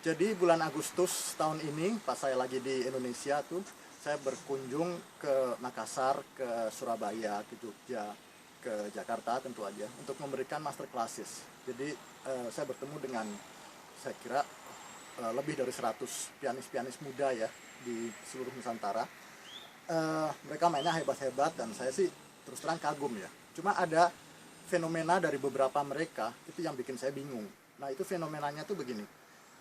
Jadi bulan Agustus tahun ini pas saya lagi di Indonesia tuh, saya berkunjung ke Makassar, ke Surabaya, ke Jogja, ke Jakarta tentu aja untuk memberikan master classes. Jadi saya bertemu dengan, saya kira lebih dari 100 pianis-pianis muda ya di seluruh Nusantara. Mereka mainnya hebat-hebat dan saya sih terus terang kagum ya. Cuma ada fenomena dari beberapa mereka itu yang bikin saya bingung. Nah itu fenomenanya tuh begini.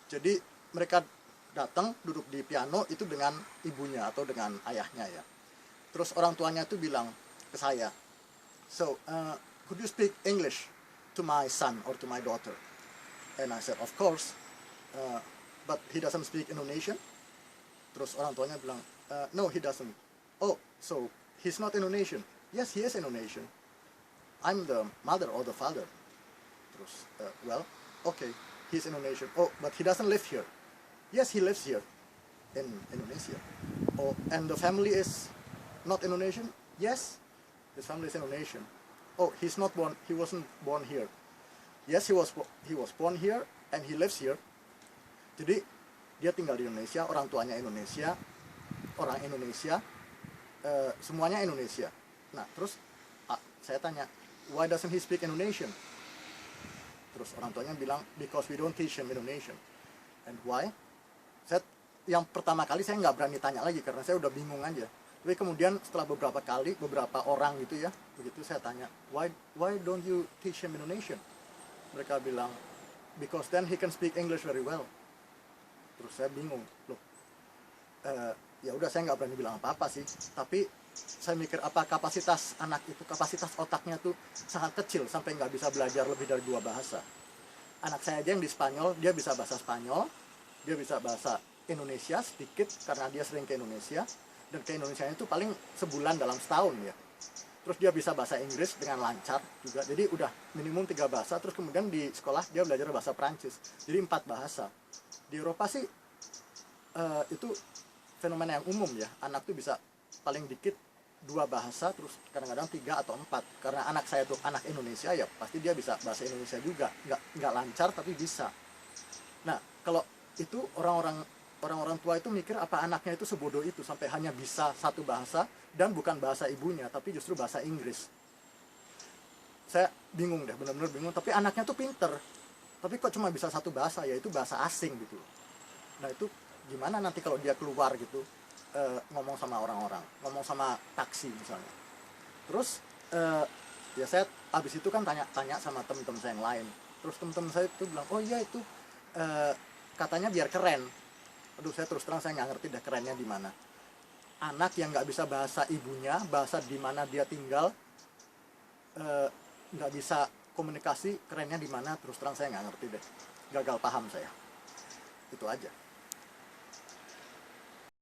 Jadi mereka datang duduk di piano itu dengan ibunya atau dengan ayahnya ya. Terus orang tuanya tuh bilang ke saya, so could you speak English to my son or to my daughter? And I said, of course, but he doesn't speak Indonesian. Terus orang tuanya bilang, no he doesn't. Oh, so he's not Indonesian? Yes, he is Indonesian. I'm the mother or the father. Terus, well, okay, he's Indonesian. Oh, but he doesn't live here. Yes, he lives here in Indonesia. Oh, and the family is not Indonesian? Yes, his family is Indonesian. Oh, he's not born. He wasn't born here. Yes, he was born here and he lives here. Jadi dia tinggal di Indonesia, orang tuanya Indonesia, orang Indonesia, semuanya Indonesia. Nah, terus saya tanya, why doesn't he speak Indonesian? Terus orang tuanya bilang, because we don't teach him Indonesian. And why? Yang pertama kali saya nggak berani tanya lagi karena saya udah bingung aja. Tapi kemudian setelah beberapa kali, beberapa orang gitu ya, begitu saya tanya, why don't you teach him Indonesian? Mereka bilang, because then he can speak English very well. Terus saya bingung, loh, ya udah saya nggak berani bilang apa-apa sih. Tapi saya mikir apa kapasitas anak itu, kapasitas otaknya tuh sangat kecil sampai nggak bisa belajar lebih dari 2 bahasa. Anak saya aja yang di Spanyol, dia bisa bahasa Spanyol, dia bisa bahasa Indonesia sedikit karena dia sering ke Indonesia, dan ke Indonesia itu paling sebulan dalam setahun ya. Terus dia bisa bahasa Inggris dengan lancar juga, jadi udah minimum 3 bahasa. Terus kemudian di sekolah dia belajar bahasa Prancis, jadi 4 bahasa. Di Eropa sih itu fenomena yang umum ya, anak tuh bisa paling dikit 2 bahasa, terus kadang-kadang 3 atau 4. Karena anak saya tuh anak Indonesia ya, pasti dia bisa bahasa Indonesia juga, nggak lancar tapi bisa. Nah kalau itu orang-orang tua itu mikir apa anaknya itu sebodoh itu sampai hanya bisa 1 bahasa dan bukan bahasa ibunya tapi justru bahasa Inggris. Saya bingung deh, benar-benar bingung. Tapi anaknya tuh pinter, tapi kok cuma bisa 1 bahasa, yaitu bahasa asing gitu. Nah itu gimana nanti kalau dia keluar gitu, ngomong sama orang-orang, ngomong sama taksi misalnya. Terus ya saya abis itu kan tanya sama teman-teman saya yang lain. Terus teman-teman saya itu bilang, oh iya itu katanya biar keren. Aduh, saya terus terang saya nggak ngerti deh kerennya di mana. Anak yang nggak bisa bahasa ibunya, bahasa di mana dia tinggal, nggak bisa komunikasi, kerennya di mana? Terus terang saya nggak ngerti deh. Gagal paham saya. Itu aja.